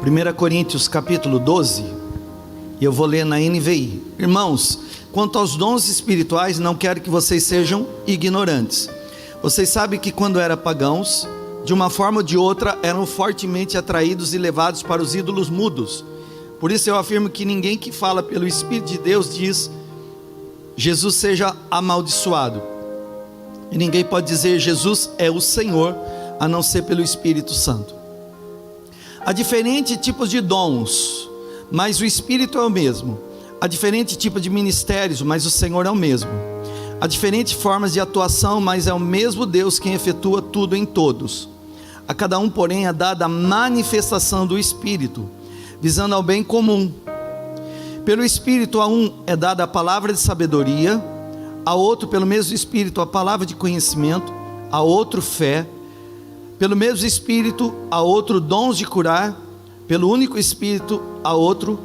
1 Coríntios capítulo 12, e eu vou ler na NVI. Irmãos, quanto aos dons espirituais, não quero que vocês sejam ignorantes. Vocês sabem que quando eram pagãos, de uma forma ou de outra, eram fortemente atraídos e levados para os ídolos mudos. Por isso eu afirmo que ninguém que fala pelo Espírito de Deus diz: Jesus seja amaldiçoado. E ninguém pode dizer Jesus é o Senhor, a não ser pelo Espírito Santo. Há diferentes tipos de dons, mas o Espírito é o mesmo. Há diferentes tipos de ministérios, mas o Senhor é o mesmo. Há diferentes formas de atuação, mas é o mesmo Deus quem efetua tudo em todos. A cada um, porém, é dada a manifestação do Espírito, visando ao bem comum. Pelo Espírito a um é dada a palavra de sabedoria, a outro pelo mesmo Espírito a palavra de conhecimento, a outro fé, pelo mesmo Espírito a outro dons de curar, pelo único Espírito a outro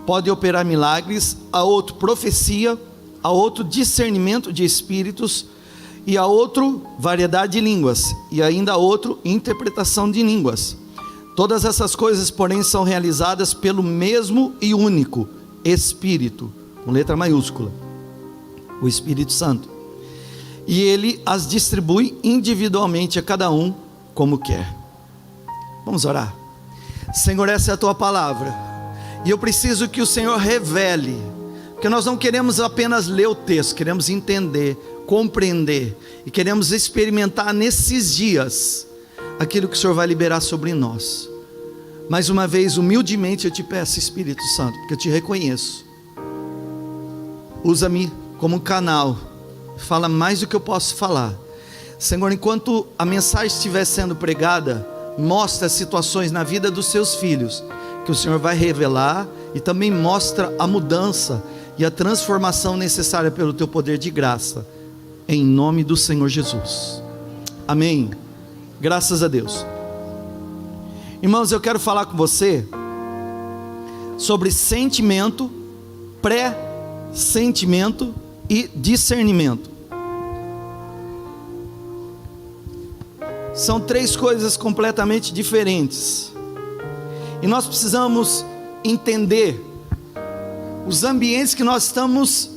pode operar milagres, a outro profecia, a outro discernimento de espíritos, e a outro variedade de línguas, e ainda a outro interpretação de línguas. Todas essas coisas, porém, são realizadas pelo mesmo e único Espírito, com letra maiúscula, o Espírito Santo, e Ele as distribui individualmente a cada um como quer. Vamos orar. Senhor, essa é a Tua palavra, e eu preciso que o Senhor revele, porque nós não queremos apenas ler o texto, queremos entender, compreender, e queremos experimentar nesses dias aquilo que o Senhor vai liberar sobre nós. Mais uma vez, humildemente eu te peço, Espírito Santo, porque eu te reconheço, usa-me como um canal, fala mais do que eu posso falar. Senhor, enquanto a mensagem estiver sendo pregada, mostra situações na vida dos seus filhos, que o Senhor vai revelar, e também mostra a mudança e a transformação necessária pelo teu poder de graça, em nome do Senhor Jesus, amém. Graças a Deus. Irmãos, eu quero falar com você sobre sentimento, pré-sentimento e discernimento. São três coisas completamente diferentes, e nós precisamos entender os ambientes que nós estamos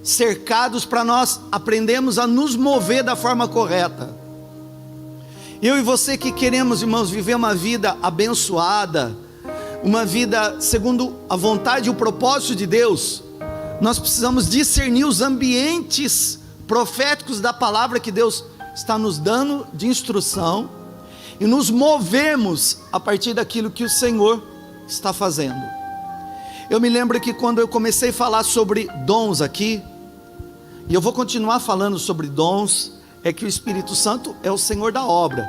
cercados, para nós aprendermos a nos mover da forma correta. Eu e você que queremos, irmãos, viver uma vida abençoada, uma vida segundo a vontade e o propósito de Deus, nós precisamos discernir os ambientes proféticos da palavra que Deus está nos dando de instrução, e nos movermos a partir daquilo que o Senhor está fazendo. Eu me lembro que quando eu comecei a falar sobre dons aqui, e eu vou continuar falando sobre dons, é que o Espírito Santo é o Senhor da obra.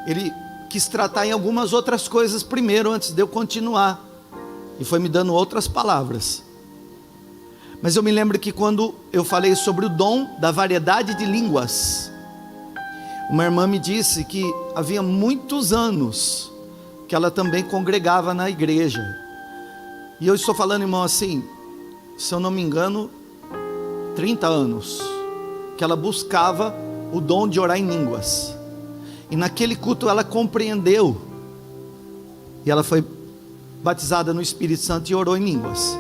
Ele quis tratar em algumas outras coisas primeiro, antes de eu continuar, e foi me dando outras palavras. Mas eu me lembro que quando eu falei sobre o dom da variedade de línguas, uma irmã me disse que havia muitos anos que ela também congregava na igreja, e eu estou falando, irmão, assim, se eu não me engano, 30 anos, que ela buscava o dom de orar em línguas, e naquele culto ela compreendeu, e ela foi batizada no Espírito Santo e orou em línguas.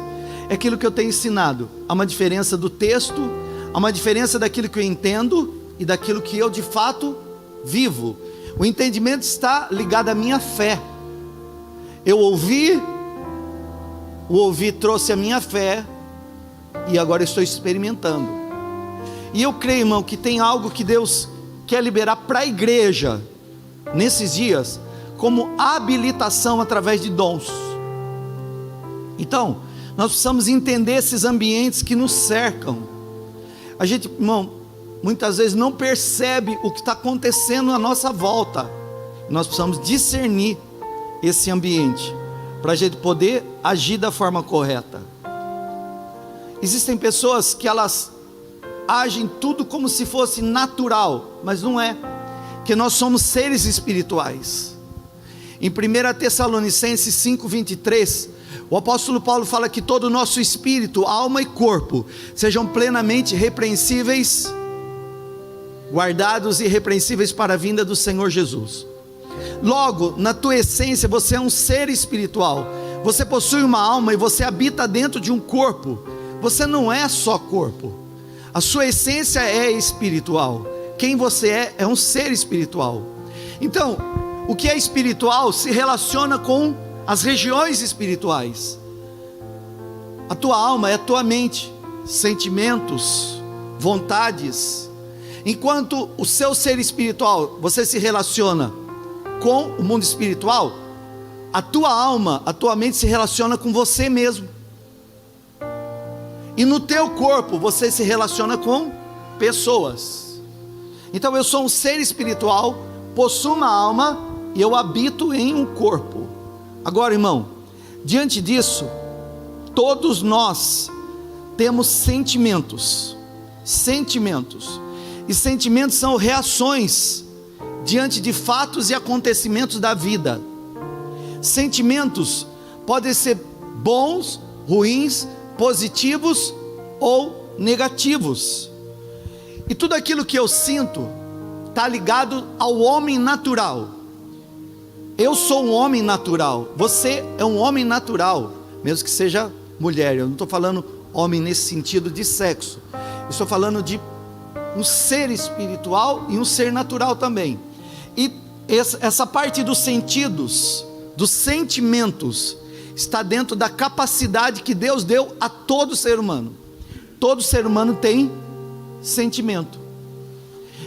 É aquilo que eu tenho ensinado, há uma diferença do texto, há uma diferença daquilo que eu entendo, e daquilo que eu de fato vivo. O entendimento está ligado à minha fé. Eu ouvi, o ouvir trouxe a minha fé, e agora eu estou experimentando. E eu creio, irmão, que tem algo que Deus quer liberar para a igreja nesses dias, como habilitação através de dons. Então, nós precisamos entender esses ambientes que nos cercam. A gente, irmão, muitas vezes não percebe o que está acontecendo à nossa volta. Nós precisamos discernir esse ambiente, para a gente poder agir da forma correta. Existem pessoas que elas agem tudo como se fosse natural, mas não é, que nós somos seres espirituais. Em 1 Tessalonicenses 5:23, o apóstolo Paulo fala que todo o nosso espírito, alma e corpo sejam plenamente repreensíveis, guardados e irrepreensíveis para a vinda do Senhor Jesus. Logo, na tua essência, você é um ser espiritual. Você possui uma alma e você habita dentro de um corpo. Você não é só corpo. A sua essência é espiritual. Quem você é um ser espiritual. Então, o que é espiritual se relaciona com as regiões espirituais. A tua alma é a tua mente, sentimentos, vontades. Enquanto o seu ser espiritual, você se relaciona com o mundo espiritual, a tua alma, a tua mente se relaciona com você mesmo. E no teu corpo, você se relaciona com pessoas. Então eu sou um ser espiritual, possuo uma alma e eu habito em um corpo. Agora, irmão, diante disso, todos nós temos sentimentos. E sentimentos são reações diante de fatos e acontecimentos da vida. Sentimentos podem ser bons, ruins, positivos ou negativos. E tudo aquilo que eu sinto está ligado ao homem natural. Eu sou um homem natural, você é um homem natural, mesmo que seja mulher. Eu não estou falando homem nesse sentido de sexo, eu estou falando de um ser espiritual e um ser natural também. E essa parte dos sentidos, dos sentimentos, está dentro da capacidade que Deus deu a todo ser humano. Todo ser humano tem sentimento.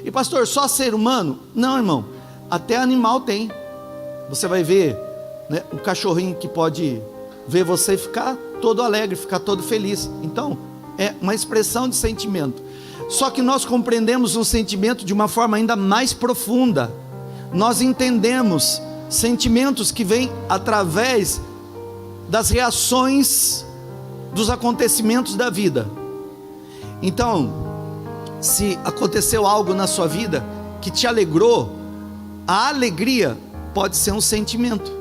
E pastor, só ser humano? Não, irmão, até animal tem. Você vai ver, né, um cachorrinho que pode ver você ficar todo alegre, ficar todo feliz. Então, é uma expressão de sentimento. Só que nós compreendemos um sentimento de uma forma ainda mais profunda. Nós entendemos sentimentos que vêm através das reações dos acontecimentos da vida. Então, se aconteceu algo na sua vida que te alegrou, a alegria pode ser um sentimento.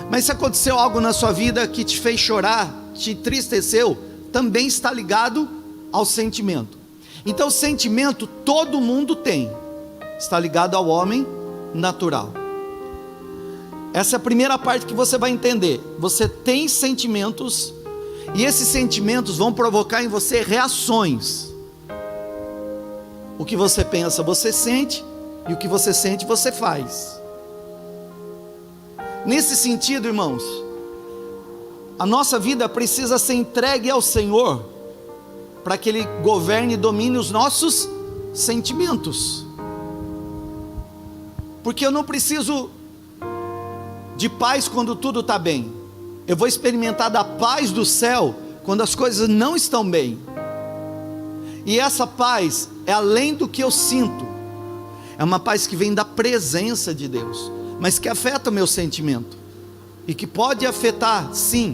Mas se aconteceu algo na sua vida que te fez chorar, te entristeceu, também está ligado ao sentimento. Então, sentimento todo mundo tem, está ligado ao homem natural. Essa é a primeira parte que você vai entender. Você tem sentimentos, e esses sentimentos vão provocar em você reações. O que você pensa, você sente, e o que você sente, você faz. Nesse sentido, irmãos, a nossa vida precisa ser entregue ao Senhor, para que Ele governe e domine os nossos sentimentos. Porque eu não preciso de paz quando tudo está bem. Eu vou experimentar da paz do céu quando as coisas não estão bem. E essa paz é além do que eu sinto. É uma paz que vem da presença de Deus, mas que afeta o meu sentimento. E que pode afetar, sim,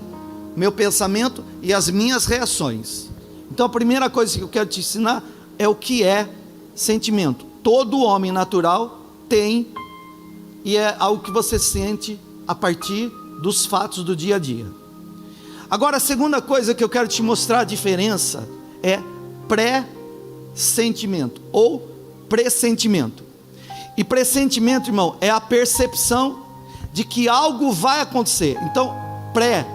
meu pensamento e as minhas reações. Então a primeira coisa que eu quero te ensinar é o que é sentimento. Todo homem natural tem, e é algo que você sente a partir dos fatos do dia a dia. Agora, a segunda coisa que eu quero te mostrar a diferença é pré-sentimento ou pressentimento. E pressentimento, irmão, é a percepção de que algo vai acontecer. Então, pré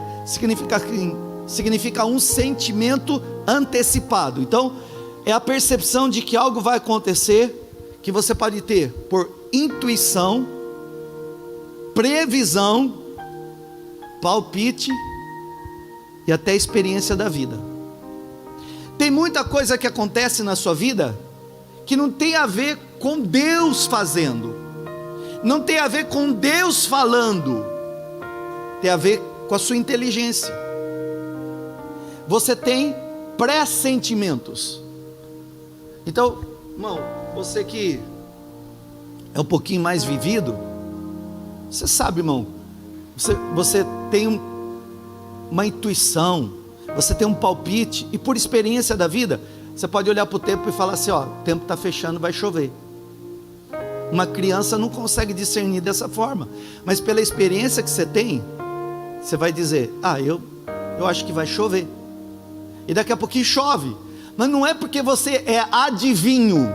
significa um sentimento antecipado. Então, é a percepção de que algo vai acontecer, que você pode ter por intuição, previsão, palpite e até experiência da vida. Tem muita coisa que acontece na sua vida que não tem a ver com Deus fazendo, não tem a ver com Deus falando, tem a ver com a sua inteligência. Você tem pressentimentos. Então, irmão, você que é um pouquinho mais vivido, você sabe, irmão, você tem uma intuição, você tem um palpite, e por experiência da vida, você pode olhar para o tempo e falar assim, ó, o tempo está fechando, vai chover. Uma criança não consegue discernir dessa forma, mas pela experiência que você tem, você vai dizer, eu acho que vai chover, e daqui a pouquinho chove. Mas não é porque você é adivinho,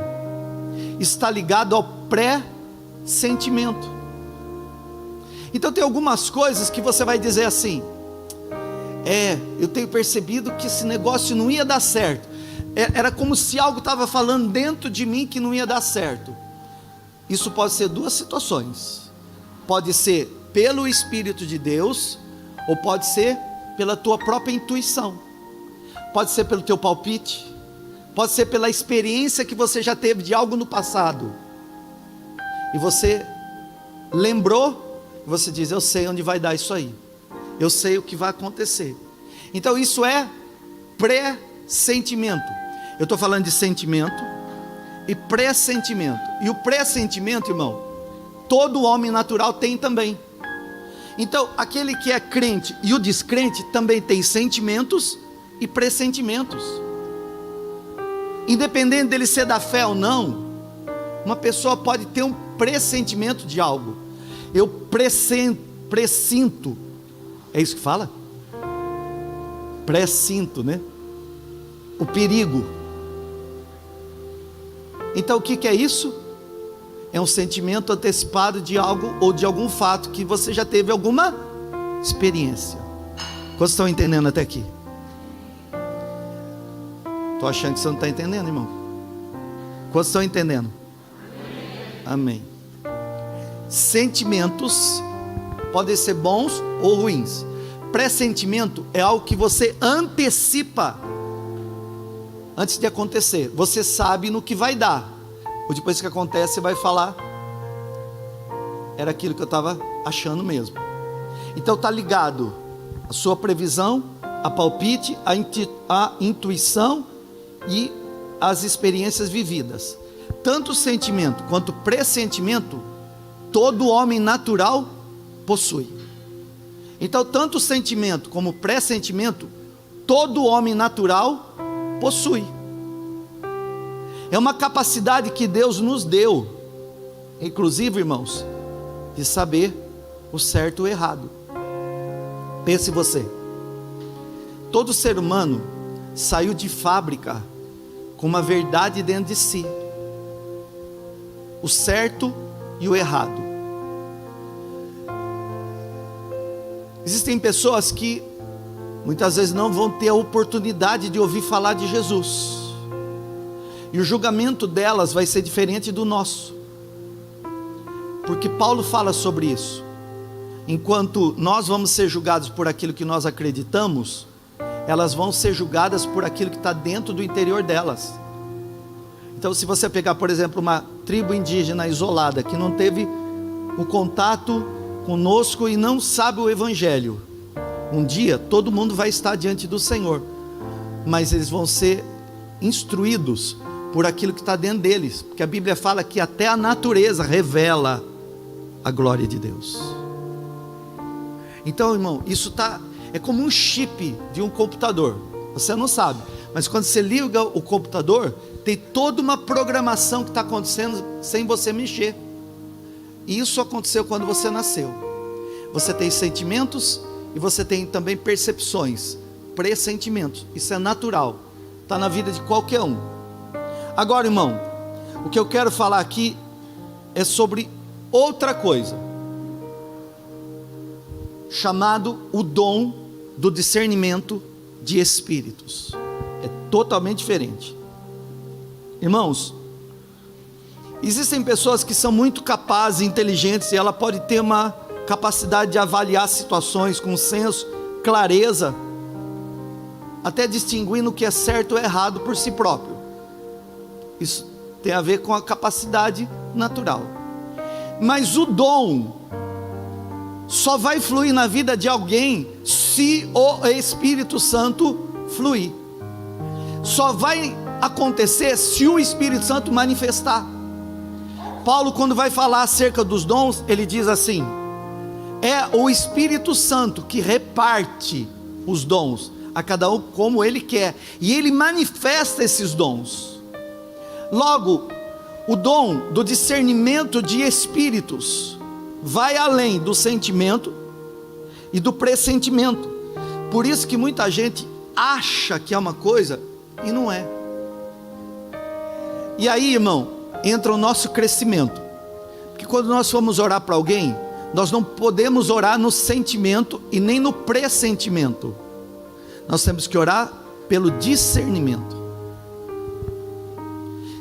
está ligado ao pré-sentimento. Então tem algumas coisas que você vai dizer assim: eu tenho percebido que esse negócio não ia dar certo. Era como se algo estava falando dentro de mim que não ia dar certo. Isso pode ser duas situações. Pode ser pelo Espírito de Deus, ou pode ser pela tua própria intuição. Pode ser pelo teu palpite, pode ser pela experiência que você já teve de algo no passado, e você lembrou, e você diz: eu sei onde vai dar isso aí, eu sei o que vai acontecer. Então isso é pressentimento. Eu estou falando de sentimento e pressentimento. E o pressentimento, irmão, todo homem natural tem também. Então aquele que é crente e o descrente também tem sentimentos e pressentimentos. Independente dele ser da fé ou não, uma pessoa pode ter um pressentimento de algo. Eu pressinto, é isso que fala? Pressinto, né? O perigo. Então o que é isso? É um sentimento antecipado de algo ou de algum fato que você já teve alguma experiência. Quantos estão entendendo até aqui? Estou achando que você não está entendendo, irmão. Quantos estão entendendo? Amém. Sentimentos podem ser bons ou ruins. Pressentimento é algo que você antecipa antes de acontecer. Você sabe no que vai dar, ou depois que acontece você vai falar: era aquilo que eu estava achando mesmo. Então está ligado a sua previsão, a palpite, a intuição e as experiências vividas. Tanto sentimento quanto pressentimento, todo homem natural possui. Então tanto sentimento como pressentimento, todo homem natural possui. É uma capacidade que Deus nos deu, inclusive, irmãos, de saber o certo e o errado. Pense você, todo ser humano saiu de fábrica com uma verdade dentro de si, o certo e o errado. Existem pessoas que muitas vezes não vão ter a oportunidade de ouvir falar de Jesus, e o julgamento delas vai ser diferente do nosso, porque Paulo fala sobre isso. Enquanto nós vamos ser julgados por aquilo que nós acreditamos, elas vão ser julgadas por aquilo que está dentro do interior delas. Então se você pegar, por exemplo, uma tribo indígena isolada, que não teve o contato conosco e não sabe o Evangelho, um dia todo mundo vai estar diante do Senhor, mas eles vão ser instruídos por aquilo que está dentro deles, porque a Bíblia fala que até a natureza revela a glória de Deus. Então, irmão, isso é como um chip de um computador. Você não sabe, mas quando você liga o computador, tem toda uma programação que está acontecendo sem você mexer. E isso aconteceu quando você nasceu. Você tem sentimentos e você tem também percepções, pressentimentos. Isso é natural, está na vida de qualquer um. Agora, irmão, o que eu quero falar aqui é sobre outra coisa, chamado o dom do discernimento de espíritos. É totalmente diferente. Irmãos, existem pessoas que são muito capazes e inteligentes, e ela pode ter uma capacidade de avaliar situações com senso, clareza, até distinguindo o que é certo ou errado por si próprio. Isso tem a ver com a capacidade natural. Mas o dom só vai fluir na vida de alguém se o Espírito Santo fluir. Só vai acontecer se o Espírito Santo manifestar. Paulo, quando vai falar acerca dos dons, ele diz assim: é o Espírito Santo que reparte os dons a cada um como ele quer, e ele manifesta esses dons. Logo, o dom do discernimento de espíritos vai além do sentimento e do pressentimento. Por isso que muita gente acha que é uma coisa e não é. E aí, irmão, entra o nosso crescimento. Porque quando nós formos orar para alguém, nós não podemos orar no sentimento e nem no pressentimento. Nós temos que orar pelo discernimento.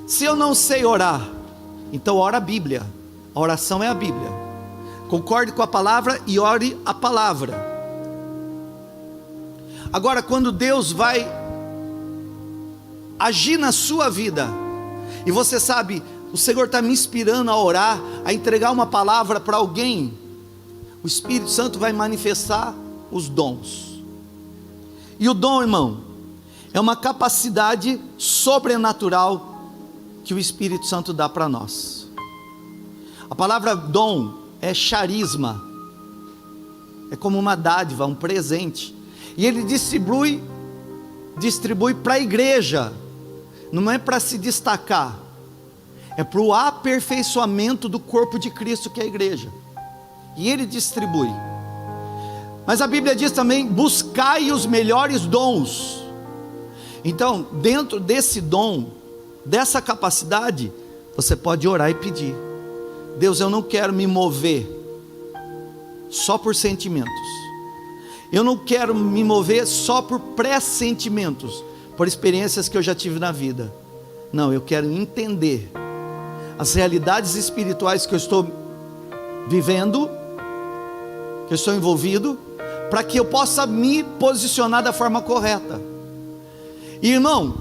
Se eu não sei orar, então ora a Bíblia. A oração é a Bíblia. Concorde com a palavra e ore a palavra. Agora, quando Deus vai agir na sua vida, e você sabe, o Senhor está me inspirando a orar, a entregar uma palavra para alguém, o Espírito Santo vai manifestar os dons. E o dom, irmão, é uma capacidade sobrenatural que o Espírito Santo dá para nós. A palavra dom é charisma, é como uma dádiva, um presente, e ele distribui para a igreja, não é para se destacar, é para o aperfeiçoamento do corpo de Cristo, que é a igreja, e ele distribui. Mas a Bíblia diz também: buscai os melhores dons. Então, dentro desse dom, dessa capacidade, você pode orar e pedir: Deus, eu não quero me mover só por sentimentos, eu não quero me mover só por pressentimentos, por experiências que eu já tive na vida. Não, eu quero entender as realidades espirituais que eu estou vivendo, que eu estou envolvido, para que eu possa me posicionar da forma correta. E, irmão,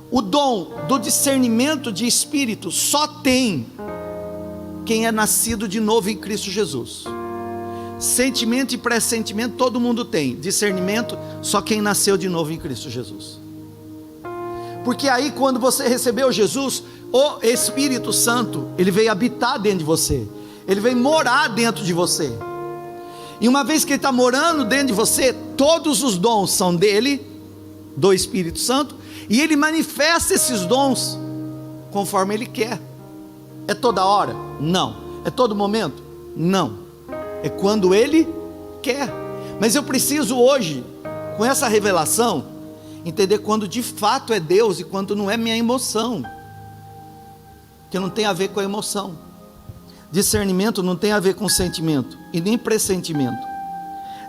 o dom do discernimento de espírito só tem quem é nascido de novo em Cristo Jesus. Sentimento e pressentimento todo mundo tem, discernimento só quem nasceu de novo em Cristo Jesus. Porque aí, quando você recebeu Jesus, o Espírito Santo, ele veio habitar dentro de você, ele veio morar dentro de você, e uma vez que ele está morando dentro de você, todos os dons são dele, do Espírito Santo, e ele manifesta esses dons conforme ele quer. É toda hora? Não. É todo momento? Não. É quando ele quer. Mas eu preciso hoje, com essa revelação, entender quando de fato é Deus e quando não é minha emoção, que não tem a ver com a emoção. Discernimento não tem a ver com sentimento e nem pressentimento.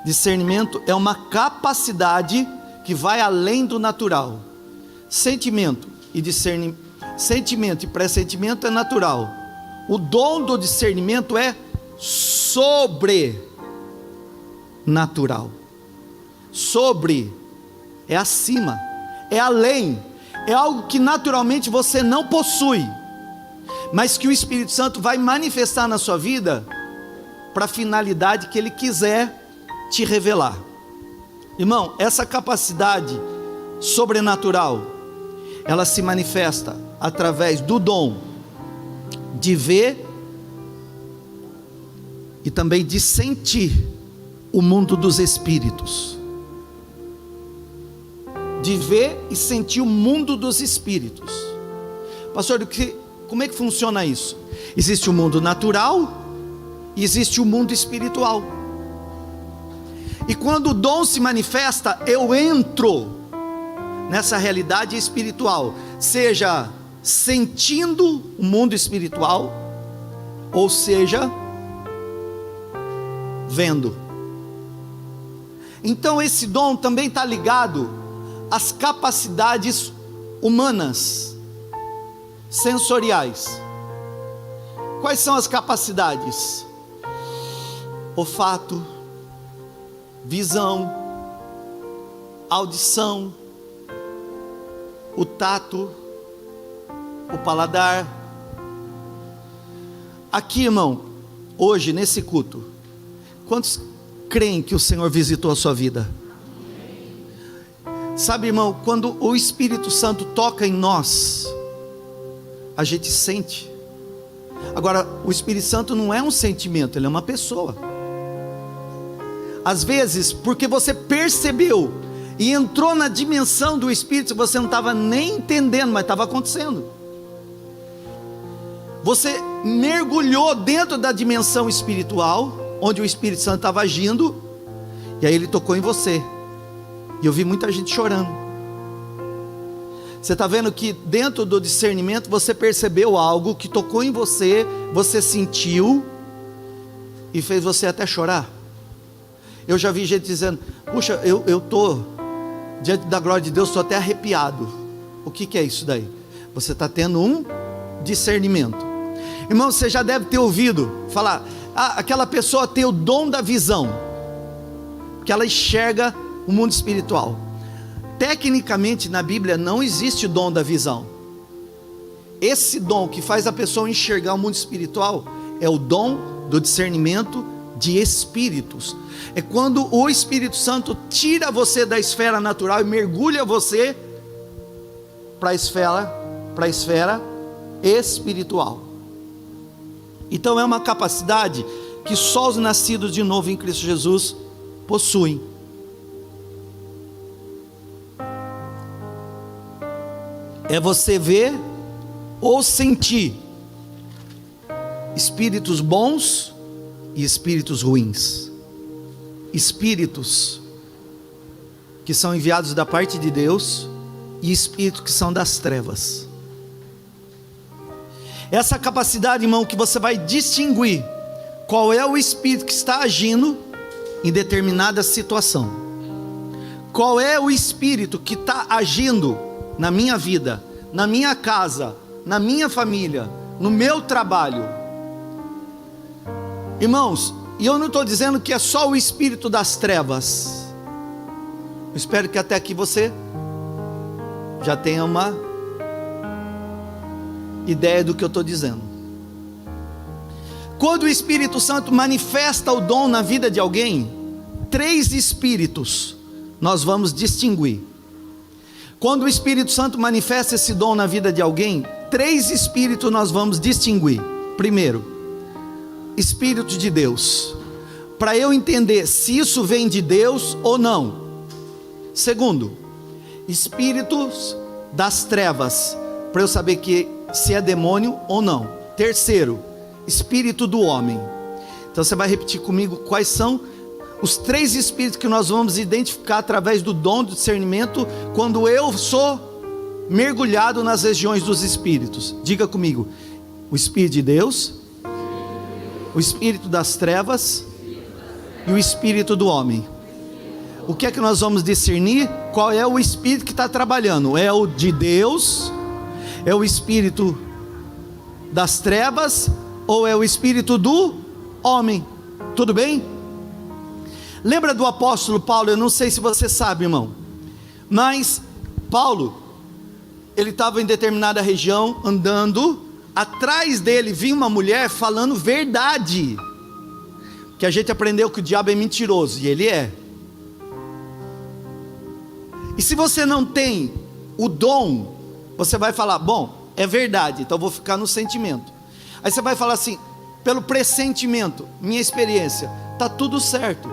Discernimento é uma capacidade que vai além do natural. Sentimento e pressentimento é natural. O dom do discernimento é sobrenatural. Sobre é acima, é além, é algo que naturalmente você não possui, mas que o Espírito Santo vai manifestar na sua vida para a finalidade que ele quiser te revelar. Irmão, essa capacidade sobrenatural, ela se manifesta através do dom de ver e também de sentir o mundo dos espíritos. De ver e sentir o mundo dos espíritos. Pastor, como é que funciona isso? Existe o mundo natural e existe o mundo espiritual. E quando o dom se manifesta, eu entro nessa realidade espiritual, seja sentindo o mundo espiritual, ou seja, vendo. Então esse dom também está ligado às capacidades humanas, sensoriais. Quais são as capacidades? Olfato, visão, audição, o tato, o paladar. Aqui, irmão, hoje nesse culto, quantos creem que o Senhor visitou a sua vida? Sabe, irmão, quando o Espírito Santo toca em nós, a gente sente. Agora, o Espírito Santo não é um sentimento, ele é uma pessoa. Às vezes, porque você percebeu e entrou na dimensão do Espírito, você não estava nem entendendo, mas estava acontecendo. Você mergulhou dentro da dimensão espiritual, onde o Espírito Santo estava agindo, e aí ele tocou em você. E eu vi muita gente chorando. Você está vendo que dentro do discernimento você percebeu algo que tocou em você, você sentiu, e fez você até chorar? Eu já vi gente dizendo: puxa, eu estou diante da glória de Deus, estou até arrepiado. O que é isso daí? Você está tendo um discernimento. Irmão, você já deve ter ouvido falar: aquela pessoa tem o dom da visão, que ela enxerga o mundo espiritual. Tecnicamente na Bíblia não existe o dom da visão. Esse dom que faz a pessoa enxergar o mundo espiritual é o dom do discernimento de espíritos. É quando o Espírito Santo tira você da esfera natural e mergulha você para a esfera espiritual. Então é uma capacidade que só os nascidos de novo em Cristo Jesus possuem. É você ver ou sentir espíritos bons e espíritos ruins. Espíritos que são enviados da parte de Deus e espíritos que são das trevas. Essa capacidade, irmão, que você vai distinguir qual é o espírito que está agindo em determinada situação. Qual é o espírito que está agindo na minha vida, na minha casa, na minha família, no meu trabalho. Irmãos, e eu não estou dizendo que é só o espírito das trevas. Eu espero que até aqui você já tenha uma ideia do que eu estou dizendo. Quando o Espírito Santo manifesta o dom na vida de alguém, 3 espíritos nós vamos distinguir. Quando o Espírito Santo manifesta esse dom na vida de alguém, 3 espíritos nós vamos distinguir. Primeiro, Espírito de Deus, para eu entender se isso vem de Deus ou não. Segundo, espíritos das trevas, para eu saber que se é demônio ou não. Terceiro, espírito do homem. Então você vai repetir comigo quais são os 3 espíritos que nós vamos identificar através do dom do discernimento, quando eu sou mergulhado nas regiões dos espíritos. Diga comigo: o Espírito de Deus, o espírito das trevas e o espírito do homem. O que é que nós vamos discernir? Qual é o espírito que está trabalhando? É o de Deus? É o espírito das trevas? Ou é o espírito do homem? Tudo bem? Lembra do apóstolo Paulo? Eu não sei se você sabe, irmão, mas Paulo, ele estava em determinada região andando, atrás dele vinha uma mulher falando verdade, que a gente aprendeu que o diabo é mentiroso, e ele é. E se você não tem o dom, você vai falar: bom, é verdade, então vou ficar no sentimento. Aí você vai falar assim: pelo pressentimento, minha experiência, está tudo certo.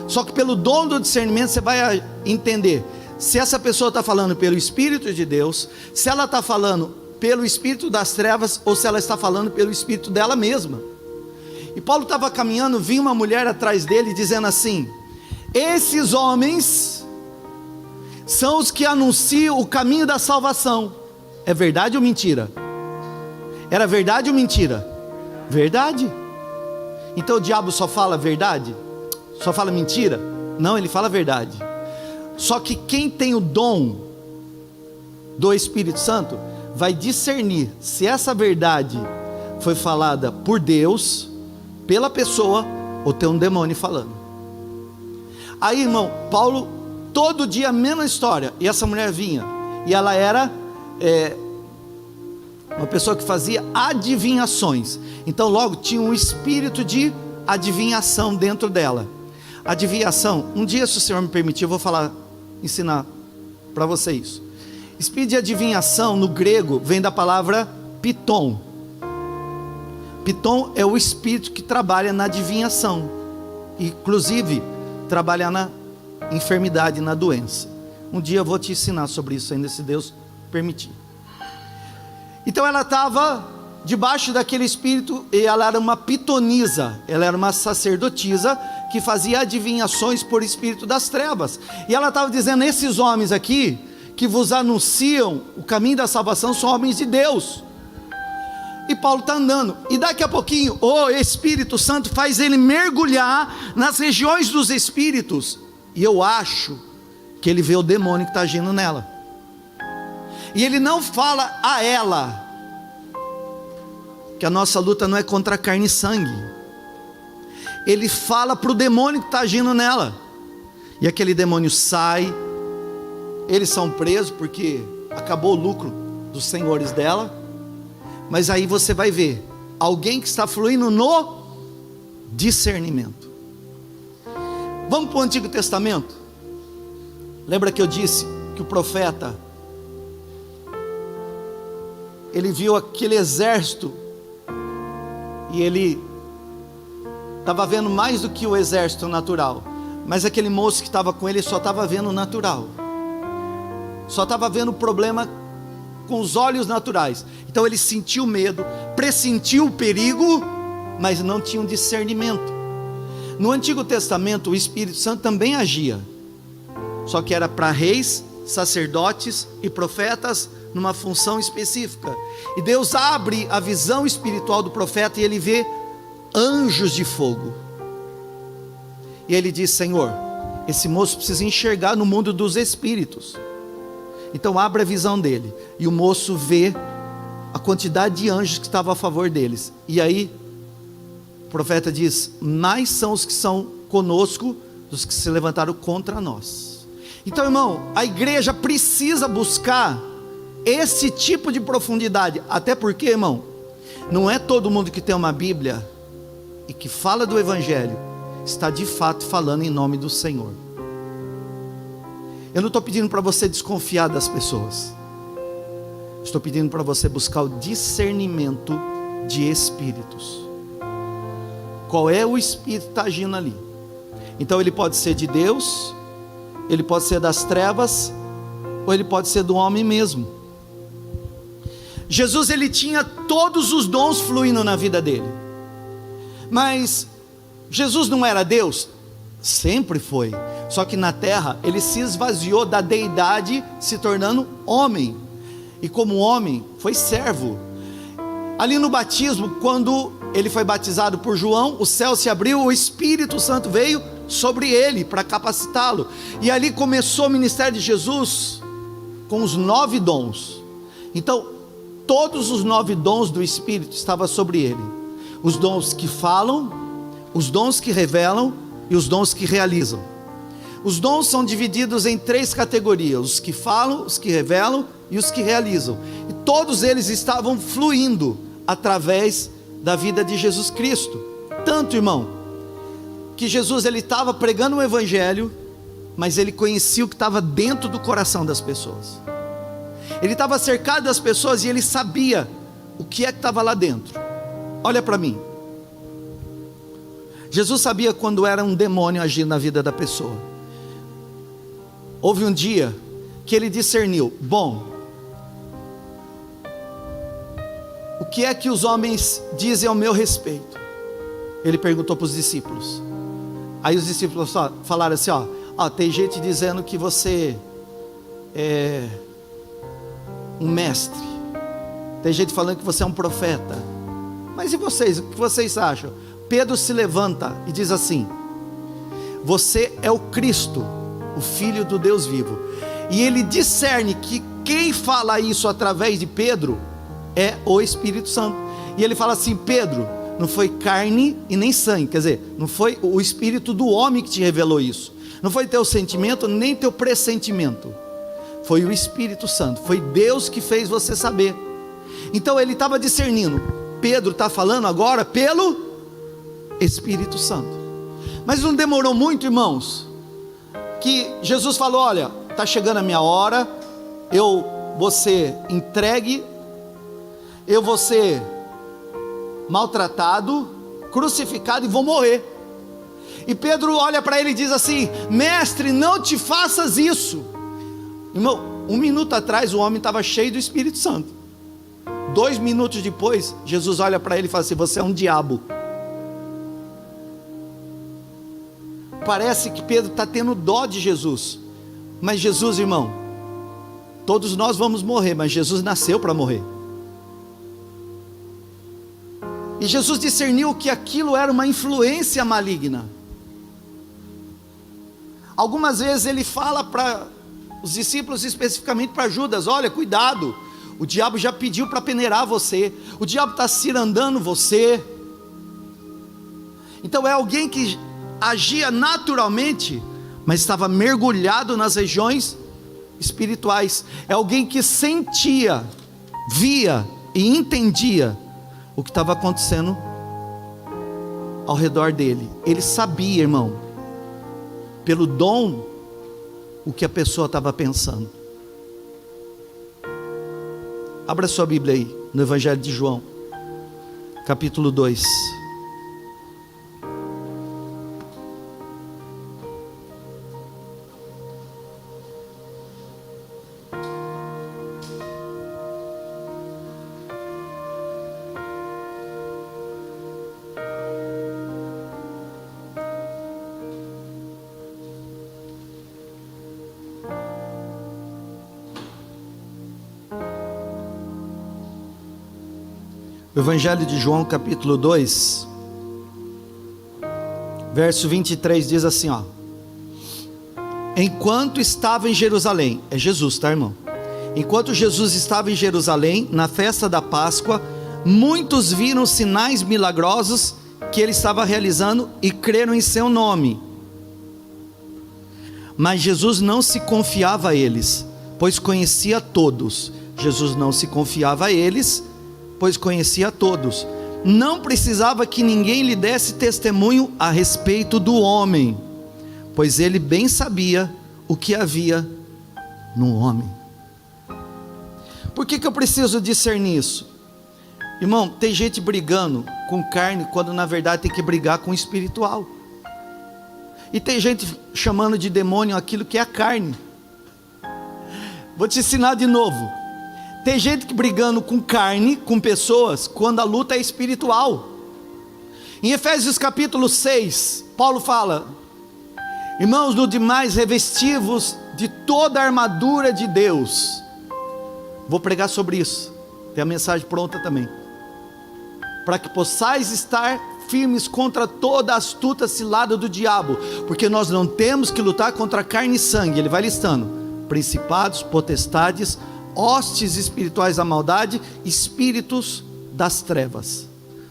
Só que pelo dom do discernimento você vai entender se essa pessoa está falando pelo Espírito de Deus, se ela está falando pelo espírito das trevas, ou se ela está falando pelo espírito dela mesma. E Paulo estava caminhando, vinha uma mulher atrás dele dizendo assim: esses homens são os que anunciam o caminho da salvação. É verdade ou mentira? Era verdade ou mentira? Verdade. Então o diabo só fala verdade? Só fala mentira? Não, ele fala verdade. Só que quem tem o dom do Espírito Santo vai discernir se essa verdade foi falada por Deus, pela pessoa, ou tem um demônio falando. Aí, irmão, Paulo, todo dia a mesma história, e essa mulher vinha, e ela era uma pessoa que fazia adivinhações. Então logo tinha um espírito de adivinhação dentro dela. Adivinhação, um dia, se o Senhor me permitir, eu vou ensinar para você isso. Espírito de adivinhação no grego vem da palavra piton. Piton é o espírito que trabalha na adivinhação, inclusive trabalha na enfermidade, na doença. Um dia eu vou te ensinar sobre isso ainda, se Deus permitir. Então ela estava debaixo daquele espírito, e ela era uma pitonisa, ela era uma sacerdotisa que fazia adivinhações por espírito das trevas. E ela estava dizendo: esses homens aqui que vos anunciam o caminho da salvação são homens de Deus. E Paulo está andando, e daqui a pouquinho o Espírito Santo faz ele mergulhar nas regiões dos espíritos, e eu acho que ele vê o demônio que está agindo nela, e ele não fala a ela, que a nossa luta não é contra carne e sangue, ele fala para o demônio que está agindo nela, e aquele demônio sai, eles são presos, porque acabou o lucro dos senhores dela. Mas aí você vai ver alguém que está fluindo no discernimento. Vamos para o Antigo Testamento. Lembra que eu disse que o profeta, ele viu aquele exército, e ele estava vendo mais do que o exército natural, mas aquele moço que estava com ele só estava vendo o natural, só estava vendo o problema com os olhos naturais. Então ele sentiu medo, pressentiu o perigo, mas não tinha um discernimento. No Antigo Testamento o Espírito Santo também agia, só que era para reis, sacerdotes e profetas, numa função específica. E Deus abre a visão espiritual do profeta, e ele vê anjos de fogo, e ele diz: Senhor, esse moço precisa enxergar no mundo dos espíritos. Então abre a visão dele, e o moço vê a quantidade de anjos que estavam a favor deles. E aí o profeta diz: mais são os que são conosco dos que se levantaram contra nós. Então, irmão, a igreja precisa buscar esse tipo de profundidade. Até porque, irmão, não é todo mundo que tem uma Bíblia e que fala do Evangelho está de fato falando em nome do Senhor. Eu não estou pedindo para você desconfiar das pessoas, estou pedindo para você buscar o discernimento de espíritos. Qual é o espírito que está agindo ali? Então ele pode ser de Deus, ele pode ser das trevas, ou ele pode ser do homem mesmo. Jesus, ele tinha todos os dons fluindo na vida dele, mas Jesus não era Deus? Sempre foi, só que na terra ele se esvaziou da deidade, se tornando homem, e como homem foi servo. Ali no batismo, quando ele foi batizado por João, o céu se abriu, o Espírito Santo veio sobre ele para capacitá-lo, e ali começou o ministério de Jesus com os 9 dons. Então todos os 9 dons do Espírito estavam sobre ele: os dons que falam, os dons que revelam e os dons que realizam. Os dons são divididos em 3 categorias: os que falam, os que revelam e os que realizam. E todos eles estavam fluindo através da vida de Jesus Cristo. Tanto, irmão, que Jesus, ele estava pregando o Evangelho, mas ele conhecia o que estava dentro do coração das pessoas. Ele estava cercado das pessoas e ele sabia o que é que estava lá dentro. Olha para mim. Jesus sabia quando era um demônio agindo na vida da pessoa. Houve um dia que ele discerniu: bom, o que é que os homens dizem ao meu respeito? Ele perguntou para os discípulos. Aí os discípulos falaram assim: tem gente dizendo que você é um mestre, tem gente falando que você é um profeta, mas e vocês, o que vocês acham? Pedro se levanta e diz assim: você é o Cristo, o Filho do Deus vivo. E ele discerne que quem fala isso através de Pedro é o Espírito Santo. E ele fala assim: Pedro, não foi carne e nem sangue, quer dizer, não foi o espírito do homem que te revelou isso, não foi teu sentimento nem teu pressentimento, foi o Espírito Santo, foi Deus que fez você saber. Então ele estava discernindo: Pedro está falando agora pelo Espírito Santo. Mas não demorou muito, irmãos, que Jesus falou: olha, está chegando a minha hora, eu vou ser entregue, eu vou ser maltratado, crucificado e vou morrer. E Pedro olha para ele e diz assim: mestre, não te faças isso. Irmão, 1 minuto atrás o homem estava cheio do Espírito Santo. 2 minutos depois, Jesus olha para ele e fala assim: você é um diabo. Parece que Pedro está tendo dó de Jesus, mas Jesus, irmão, todos nós vamos morrer, mas Jesus nasceu para morrer. E Jesus discerniu que aquilo era uma influência maligna. Algumas vezes ele fala para os discípulos, especificamente para Judas: olha, cuidado, o diabo já pediu para peneirar você, o diabo está cirandando você. Então é alguém que agia naturalmente, mas estava mergulhado nas regiões espirituais. É alguém que sentia, via e entendia o que estava acontecendo ao redor dele. Ele sabia, irmão, pelo dom, o que a pessoa estava pensando. Abra sua Bíblia aí, no Evangelho de João, capítulo 2. O Evangelho de João, capítulo 2, verso 23, diz assim, ó: enquanto estava em Jerusalém, é Jesus, tá, irmão? Enquanto Jesus estava em Jerusalém, na festa da Páscoa, muitos viram os sinais milagrosos que ele estava realizando e creram em seu nome. Mas Jesus não se confiava a eles, pois conhecia todos. Jesus não se confiava a eles, pois conhecia todos. Não precisava que ninguém lhe desse testemunho a respeito do homem, pois ele bem sabia o que havia no homem. Por que eu preciso discernir isso? Irmão, tem gente brigando com carne, quando na verdade tem que brigar com o espiritual. E tem gente chamando de demônio aquilo que é a carne. Vou te ensinar de novo. Tem gente que brigando com carne, com pessoas, quando a luta é espiritual. Em Efésios capítulo 6, Paulo fala: irmãos, no demais, revestivos de toda a armadura de Deus. Vou pregar sobre isso, tem a mensagem pronta também. Para que possais estar firmes contra toda a astuta cilada do diabo, porque nós não temos que lutar contra carne e sangue. Ele vai listando: principados, potestades, hostes espirituais da maldade, espíritos das trevas,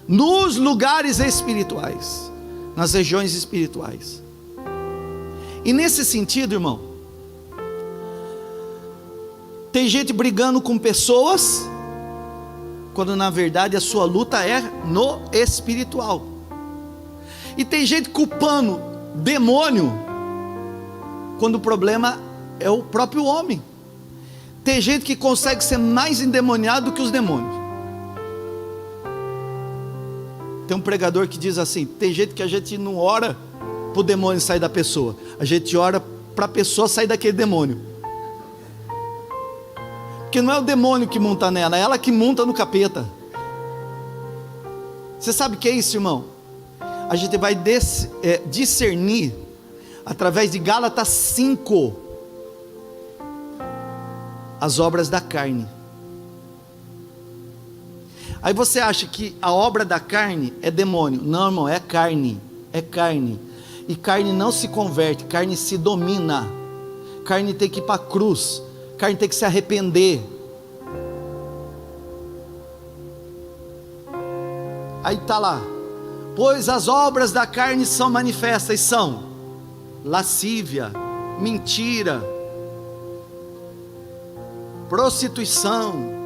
nos lugares espirituais, nas regiões espirituais. E nesse sentido, irmão, tem gente brigando com pessoas, quando na verdade a sua luta é no espiritual. E tem gente culpando demônio, quando o problema é o próprio homem. Tem gente que consegue ser mais endemoniado do que os demônios. Tem um pregador que diz assim: tem gente que a gente não ora para o demônio sair da pessoa, a gente ora para a pessoa sair daquele demônio. Porque não é o demônio que monta nela, é ela que monta no capeta. Você sabe o que é isso, irmão? A gente vai discernir através de Gálatas 5 as obras da carne. Aí você acha que a obra da carne é demônio? Não, irmão, é carne. É carne. E carne não se converte, carne se domina. Carne tem que ir para a cruz, carne tem que se arrepender. Aí está lá: pois as obras da carne são manifestas, são lascívia, mentira, prostituição.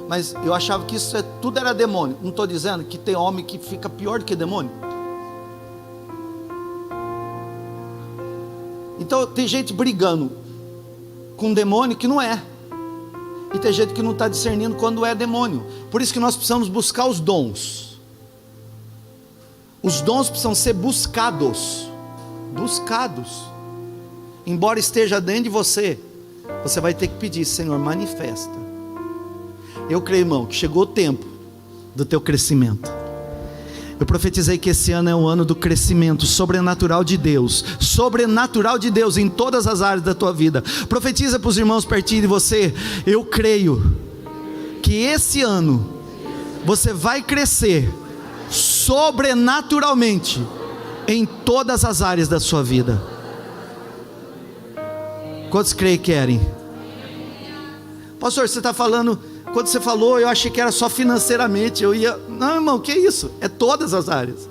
Mas eu achava que isso tudo era demônio. Não estou dizendo que tem homem que fica pior do que demônio. Então tem gente brigando com demônio que não é, e tem gente que não está discernindo quando é demônio. Por isso que nós precisamos buscar os dons. Os dons precisam ser buscados. Embora esteja dentro de você, você vai ter que pedir: Senhor, manifesta. Eu creio, irmão, que chegou o tempo do teu crescimento. Eu profetizei que esse ano é o ano do crescimento sobrenatural de Deus em todas as áreas da tua vida. Profetiza para os irmãos pertinho de você: eu creio que esse ano você vai crescer sobrenaturalmente em todas as áreas da sua vida. Quantos creem e querem? Pastor, você está falando, quando você falou, eu achei que era só financeiramente. Não, irmão, que isso? É todas as áreas.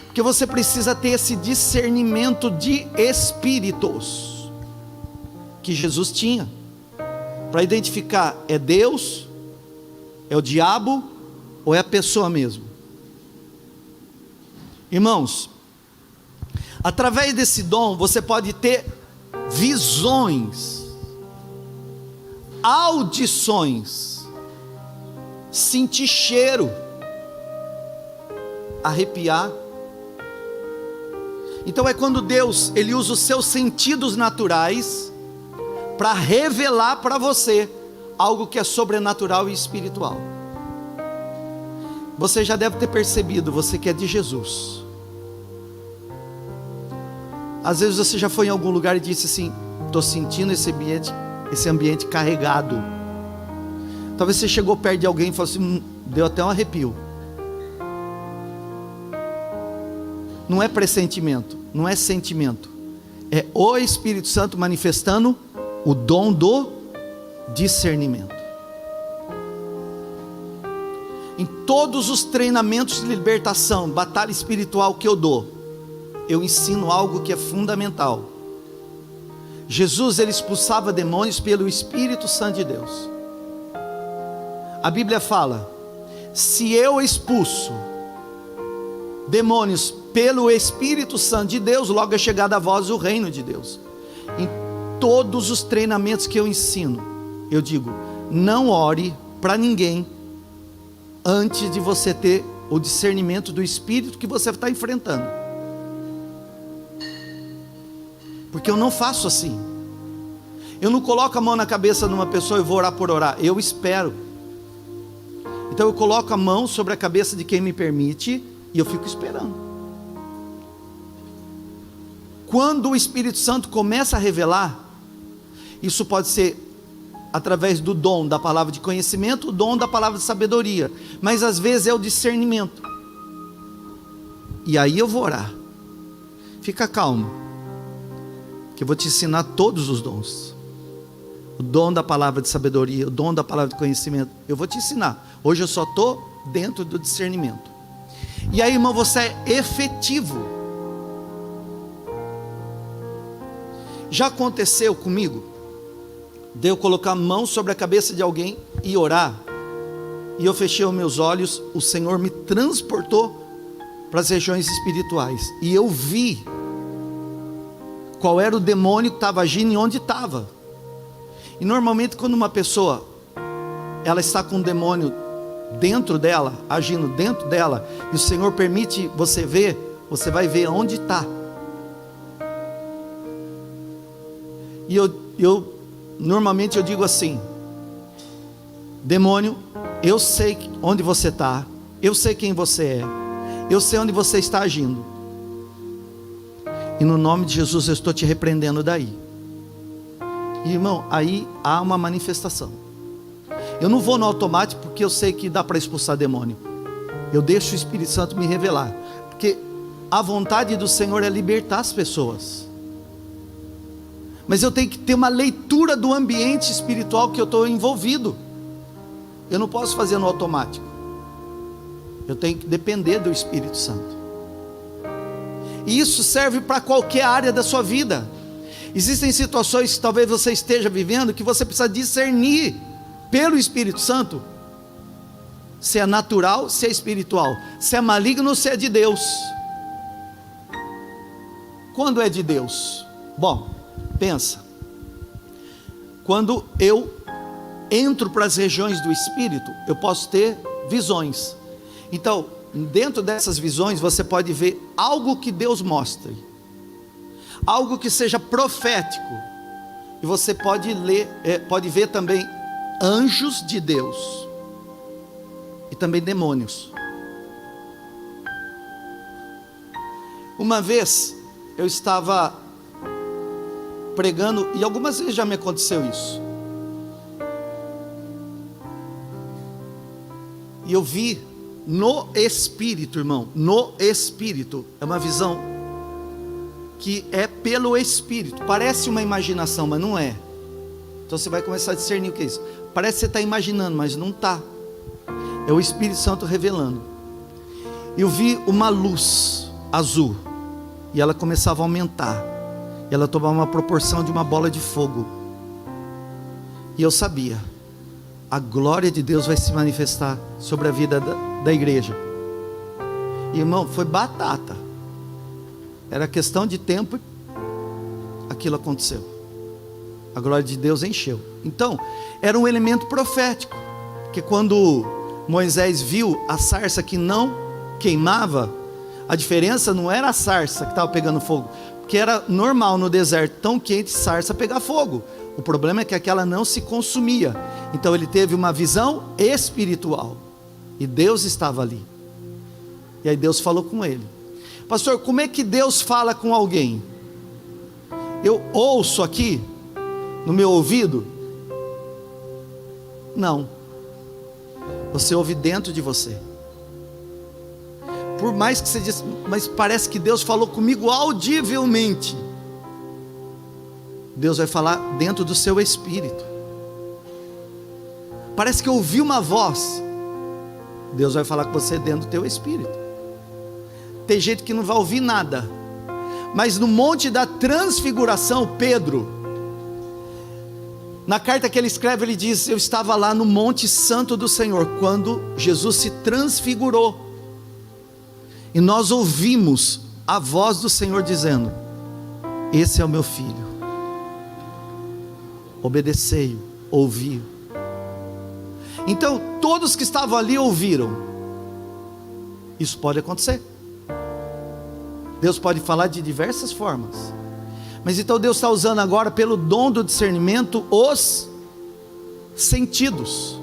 Porque você precisa ter esse discernimento de espíritos que Jesus tinha, para identificar, é Deus, é o diabo ou é a pessoa mesmo. Irmãos, através desse dom você pode ter visões, audições, sentir cheiro, arrepiar. Então é quando Deus, Ele usa os seus sentidos naturais para revelar para você algo que é sobrenatural e espiritual. Você já deve ter percebido, você que é de Jesus. Às vezes você já foi em algum lugar e disse assim: estou sentindo esse ambiente carregado. Talvez você chegou perto de alguém e falou assim: deu até um arrepio. Não é pressentimento, não é sentimento, é o Espírito Santo manifestando o dom do discernimento. Em todos os treinamentos de libertação, batalha espiritual que eu dou, eu ensino algo que é fundamental. Jesus, ele expulsava demônios pelo Espírito Santo de Deus. A Bíblia fala: se eu expulso demônios pelo Espírito Santo de Deus, logo é chegado a vós o reino de Deus. Em todos os treinamentos que eu ensino, eu digo: não ore para ninguém antes de você ter o discernimento do Espírito que você está enfrentando. Porque eu não faço assim. Eu não coloco a mão na cabeça de uma pessoa e vou orar por orar. Eu espero. Então eu coloco a mão sobre a cabeça de quem me permite e eu fico esperando. Quando o Espírito Santo começa a revelar, isso pode ser através do dom da palavra de conhecimento, o dom da palavra de sabedoria, mas às vezes é o discernimento. E aí eu vou orar. Fica calmo, que eu vou te ensinar todos os dons. O dom da palavra de sabedoria, o dom da palavra de conhecimento, eu vou te ensinar. Hoje eu só estou dentro do discernimento. E aí, irmão, você é efetivo. Já aconteceu comigo de eu colocar a mão sobre a cabeça de alguém e orar, e eu fechei os meus olhos, o Senhor me transportou para as regiões espirituais, e eu vi qual era o demônio que estava agindo e onde estava. E normalmente quando uma pessoa, ela está com um demônio dentro dela, agindo dentro dela, e o Senhor permite você ver, você vai ver onde está. E normalmente eu digo assim: demônio, eu sei onde você está, eu sei quem você é, eu sei onde você está agindo, e no nome de Jesus eu estou te repreendendo daí. E, irmão, aí há uma manifestação. Eu não vou no automático, porque eu sei que dá para expulsar demônio. Eu deixo o Espírito Santo me revelar, porque a vontade do Senhor é libertar as pessoas. Mas eu tenho que ter uma leitura do ambiente espiritual que eu estou envolvido. Eu não posso fazer no automático. Eu tenho que depender do Espírito Santo. E isso serve para qualquer área da sua vida. Existem situações que talvez você esteja vivendo, que você precisa discernir pelo Espírito Santo se é natural, se é espiritual, se é maligno ou se é de Deus. Quando é de Deus? Bom, pensa. Quando eu entro para as regiões do Espírito, eu posso ter visões. Então, dentro dessas visões, você pode ver algo que Deus mostre, algo que seja profético, e você pode pode ver também anjos de Deus, e também demônios. Uma vez, eu estava pregando, e algumas vezes já me aconteceu isso, e eu vi no Espírito, irmão, no Espírito. É uma visão que é pelo Espírito. Parece uma imaginação, mas não é. Então você vai começar a discernir o que é isso. Parece que você está imaginando, mas não está. É o Espírito Santo revelando. Eu vi uma luz azul, e ela começava a aumentar, e ela tomava uma proporção de uma bola de fogo. E eu sabia, a glória de Deus vai se manifestar sobre a vida da igreja. E, irmão, foi batata. Era questão de tempo e aquilo aconteceu. A glória de Deus encheu. Então, era um elemento profético, que quando Moisés viu a sarça que não queimava, a diferença não era a sarça que estava pegando fogo, porque era normal no deserto tão quente sarça pegar fogo. O problema é que aquela não se consumia. Então ele teve uma visão espiritual, e Deus estava ali. E aí Deus falou com ele. Pastor, como é que Deus fala com alguém? Eu ouço aqui no meu ouvido? Não. Você ouve dentro de você. Por mais que você diz, mas parece que Deus falou comigo audivelmente. Deus vai falar dentro do seu espírito. Parece que eu ouvi uma voz. Deus vai falar com você dentro do teu espírito. Tem gente que não vai ouvir nada. Mas no monte da transfiguração, Pedro, na carta que ele escreve, ele diz: eu estava lá no monte santo do Senhor, quando Jesus se transfigurou. E nós ouvimos a voz do Senhor dizendo: esse é o meu filho, obedecei-o, ouvi-o. Então todos que estavam ali ouviram. Isso pode acontecer. Deus pode falar de diversas formas. Mas então Deus está usando agora, pelo dom do discernimento, os sentidos.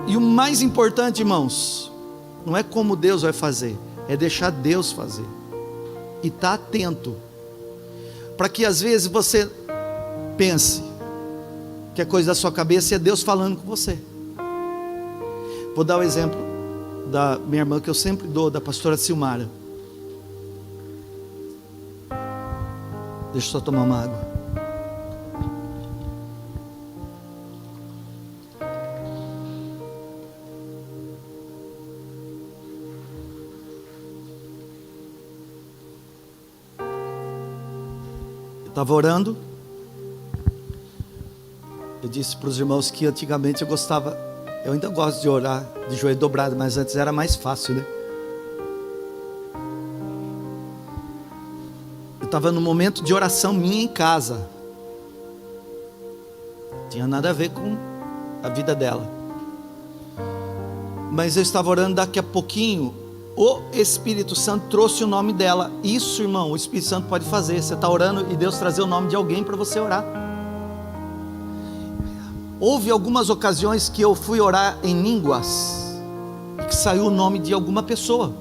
E o mais importante, irmãos, não é como Deus vai fazer, é deixar Deus fazer. E estar atento, para que às vezes você pense que é coisa da sua cabeça e é Deus falando com você. Vou dar o exemplo da minha irmã, que eu sempre dou, da pastora Silmara. Deixa eu só tomar uma água. Eu estava orando. Eu disse para os irmãos que antigamente eu gostava, eu ainda gosto de orar de joelho dobrado, mas antes era mais fácil, né? Eu estava num momento de oração minha em casa. Não tinha nada a ver com a vida dela. Mas eu estava orando, daqui a pouquinho o Espírito Santo trouxe o nome dela. Isso, irmão, o Espírito Santo pode fazer. Você está orando e Deus trazer o nome de alguém para você orar. Houve algumas ocasiões que eu fui orar em línguas e que saiu o nome de alguma pessoa.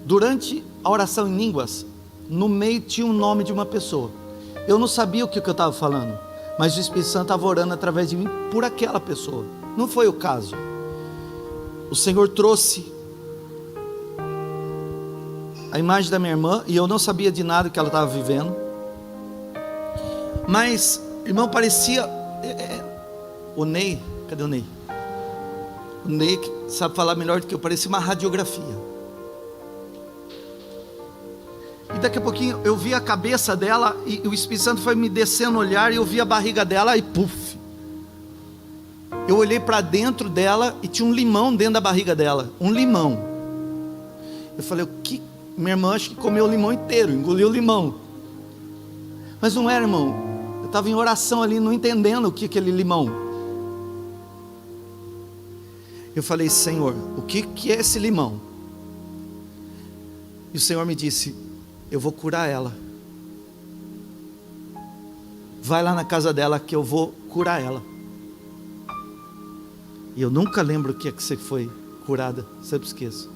Durante a oração em línguas, no meio tinha o nome de uma pessoa. Eu não sabia o que eu estava falando, mas o Espírito Santo estava orando através de mim por aquela pessoa. Não foi o caso. O Senhor trouxe a imagem da minha irmã, e eu não sabia de nada que ela estava vivendo. Mas, irmão, parecia... o Ney, cadê o Ney? O Ney que sabe falar melhor do que eu, parecia uma radiografia. E daqui a pouquinho eu vi a cabeça dela, e o Espírito Santo foi me descendo o olhar, e eu vi a barriga dela, e puf, eu olhei para dentro dela, e tinha um limão dentro da barriga dela, um limão. Eu falei, o que? Minha irmã acho que comeu o limão inteiro, engoliu o limão. Mas não era, irmão, eu estava em oração ali, não entendendo o que aquele limão. Eu falei, Senhor, o que é esse limão? E o Senhor me disse, eu vou curar ela. Vai lá na casa dela que eu vou curar ela. E eu nunca lembro o que é que você foi curada, sempre esqueço.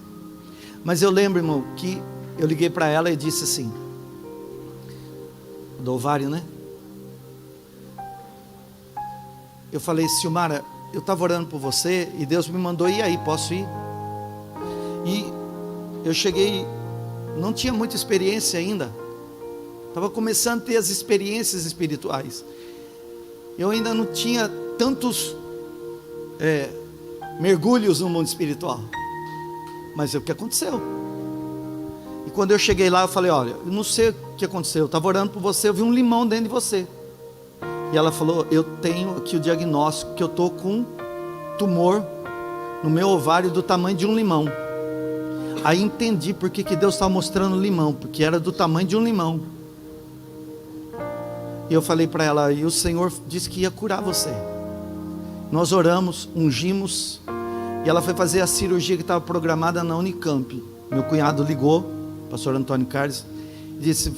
Mas eu lembro, irmão, que eu liguei para ela e disse assim, do ovário, né? Eu falei, Silmara, eu estava orando por você e Deus me mandou ir aí, posso ir? E eu cheguei, não tinha muita experiência ainda, estava começando a ter as experiências espirituais. Eu ainda não tinha tantos mergulhos no mundo espiritual, mas é o que aconteceu. E quando eu cheguei lá, eu falei: olha, eu não sei o que aconteceu, eu estava orando por você, eu vi um limão dentro de você. E ela falou: eu tenho aqui o diagnóstico que eu estou com tumor no meu ovário do tamanho de um limão. Aí entendi por que Deus estava mostrando limão, porque era do tamanho de um limão. E eu falei para ela: e o Senhor disse que ia curar você. Nós oramos, ungimos, e ela foi fazer a cirurgia que estava programada na Unicamp. Meu cunhado ligou, pastor Antônio Carlos, e disse: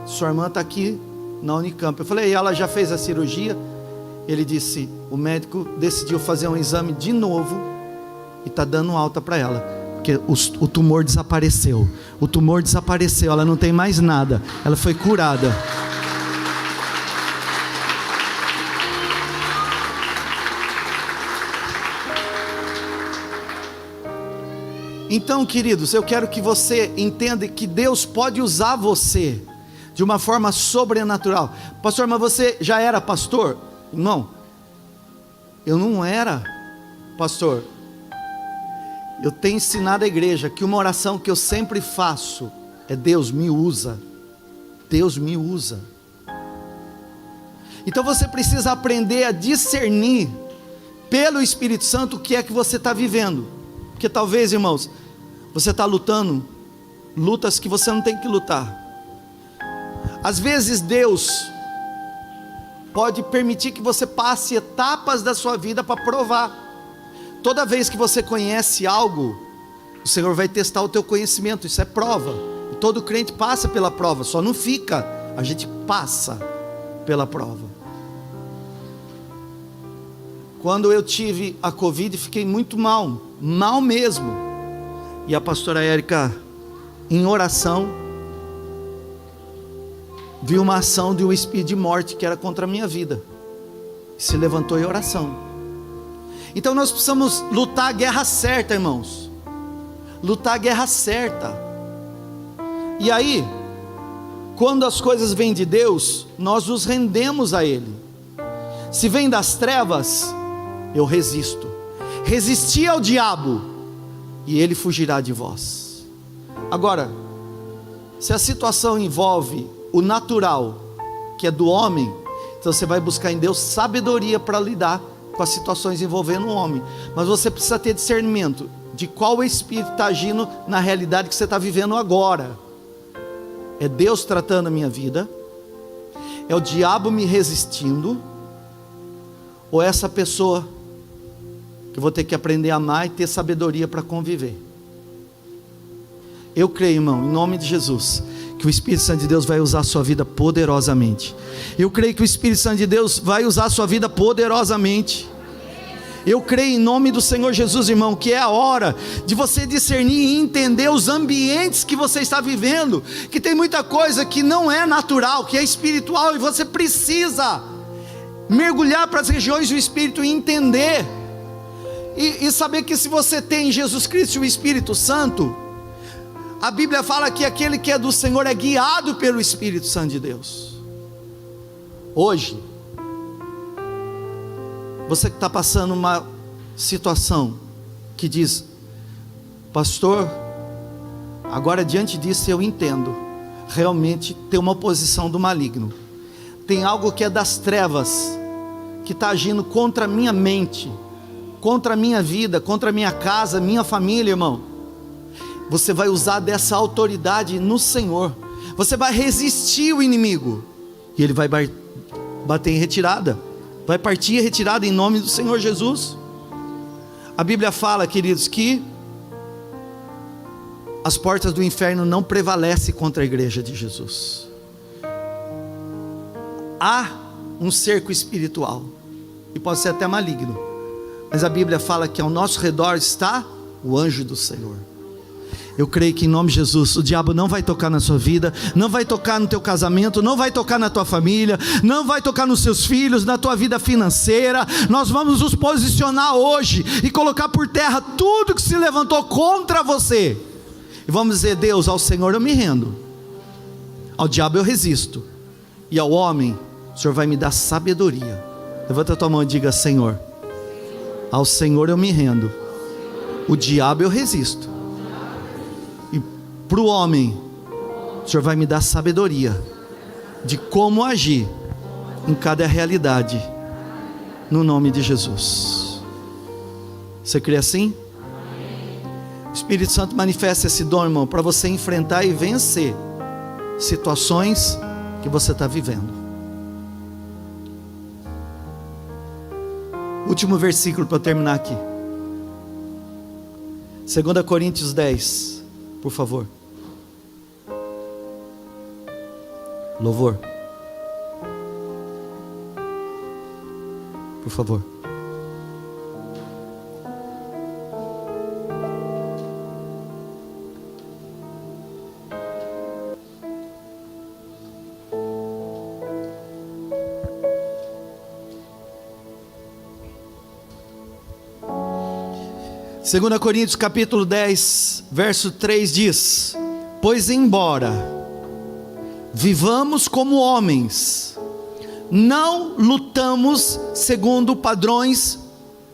sua irmã está aqui na Unicamp. Eu falei: e ela já fez a cirurgia? Ele disse: o médico decidiu fazer um exame de novo e está dando alta para ela, porque o tumor desapareceu. O tumor desapareceu, ela não tem mais nada, ela foi curada. Então, queridos, eu quero que você entenda que Deus pode usar você de uma forma sobrenatural. Pastor, mas você já era pastor? Irmão, eu não era pastor. Eu tenho ensinado a igreja que uma oração que eu sempre faço é: Deus me usa. Deus me usa. Então você precisa aprender a discernir pelo Espírito Santo o que é que você está vivendo. Porque talvez, irmãos, você está lutando lutas que você não tem que lutar. Às vezes Deus pode permitir que você passe etapas da sua vida para provar. Toda vez que você conhece algo, o Senhor vai testar o teu conhecimento. Isso é prova. E todo crente passa pela prova, só não fica, a gente passa pela prova. Quando eu tive a Covid, fiquei muito mal mesmo. E a pastora Érica, em oração, viu uma ação de um espírito de morte que era contra a minha vida, e se levantou em oração. Então nós precisamos lutar a guerra certa, irmãos, lutar a guerra certa. E aí, quando as coisas vêm de Deus, nós nos rendemos a Ele. Se vem das trevas, eu resisto. Resisti ao diabo, e ele fugirá de vós. Agora, se a situação envolve o natural, que é do homem, então você vai buscar em Deus sabedoria para lidar com as situações envolvendo o homem. Mas você precisa ter discernimento de qual espírito está agindo na realidade que você está vivendo agora. É Deus tratando a minha vida? É o diabo me resistindo? Ou é essa pessoa que eu vou ter que aprender a amar e ter sabedoria para conviver? Eu creio, irmão, em nome de Jesus, que o Espírito Santo de Deus vai usar a sua vida poderosamente. Eu creio que o Espírito Santo de Deus vai usar a sua vida poderosamente. Eu creio em nome do Senhor Jesus, irmão, que é a hora de você discernir e entender os ambientes que você está vivendo, que tem muita coisa que não é natural, que é espiritual, e você precisa mergulhar para as regiões do Espírito e entender, e saber que se você tem Jesus Cristo e o Espírito Santo, a Bíblia fala que aquele que é do Senhor é guiado pelo Espírito Santo de Deus. Hoje, você que está passando uma situação que diz: pastor, agora diante disso eu entendo, realmente tem uma oposição do maligno, tem algo que é das trevas, que está agindo contra a minha mente, contra a minha vida, contra a minha casa, minha família, irmão. Você vai usar dessa autoridade no Senhor, você vai resistir o inimigo, e ele vai bater em retirada, vai partir em retirada em nome do Senhor Jesus. A Bíblia fala, queridos, que as portas do inferno não prevalecem contra a igreja de Jesus. Há um cerco espiritual, e pode ser até maligno, mas a Bíblia fala que ao nosso redor está o anjo do Senhor. Eu creio que em nome de Jesus, o diabo não vai tocar na sua vida, não vai tocar no teu casamento, não vai tocar na tua família, não vai tocar nos seus filhos, na tua vida financeira. Nós vamos nos posicionar hoje e colocar por terra tudo que se levantou contra você. E vamos dizer: Deus, ao Senhor eu me rendo, ao diabo eu resisto, e ao homem, o Senhor vai me dar sabedoria. Levanta a tua mão e diga: Senhor, ao Senhor eu me rendo, o diabo eu resisto, e para o homem, o Senhor vai me dar sabedoria de como agir em cada realidade, no nome de Jesus. Você crê assim? O Espírito Santo manifesta esse dom, irmão, para você enfrentar e vencer situações que você está vivendo. Último versículo para eu terminar aqui, 2 Coríntios 10, por favor. Louvor, por favor. Segunda Coríntios capítulo 10, verso 3 diz: pois embora vivamos como homens, não lutamos segundo padrões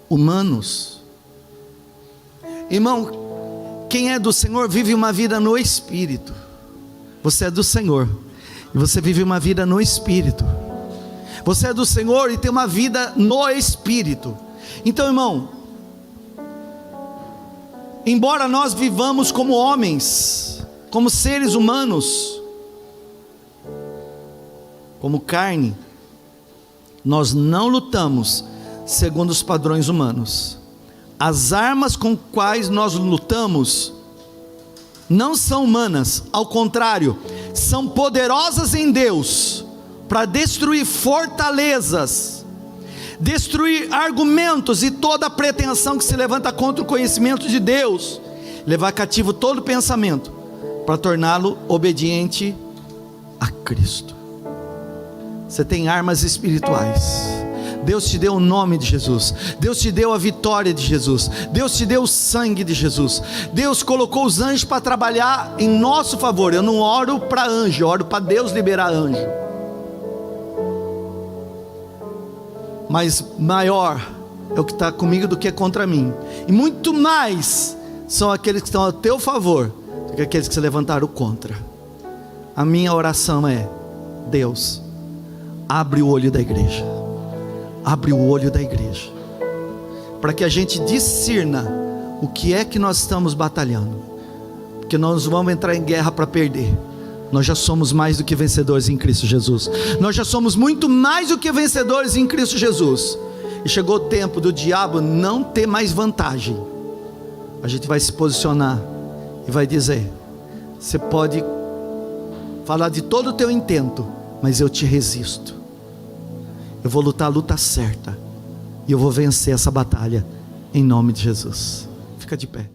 humanos. Irmão, quem é do Senhor vive uma vida no Espírito. Você é do Senhor e você vive uma vida no Espírito. Você é do Senhor e tem uma vida no Espírito. Então, irmão, embora nós vivamos como homens, como seres humanos, como carne, nós não lutamos segundo os padrões humanos. As armas com quais nós lutamos não são humanas, ao contrário, são poderosas em Deus para destruir fortalezas, destruir argumentos e toda pretensão que se levanta contra o conhecimento de Deus, levar cativo todo pensamento para torná-lo obediente a Cristo. Você tem armas espirituais. Deus te deu o nome de Jesus, Deus te deu a vitória de Jesus, Deus te deu o sangue de Jesus. Deus colocou os anjos para trabalhar em nosso favor. Eu não oro para anjo, eu oro para Deus liberar anjo. Mas maior é o que está comigo do que contra mim, e muito mais são aqueles que estão a teu favor do que aqueles que se levantaram contra. A minha oração é: Deus, abre o olho da igreja, abre o olho da igreja, para que a gente discirna o que é que nós estamos batalhando, porque nós vamos entrar em guerra para perder. Nós já somos mais do que vencedores em Cristo Jesus. Nós já somos muito mais do que vencedores em Cristo Jesus. E chegou o tempo do diabo não ter mais vantagem. A gente vai se posicionar e vai dizer: você pode falar de todo o teu intento, mas eu te resisto. Eu vou lutar a luta certa, e eu vou vencer essa batalha em nome de Jesus. Fica de pé.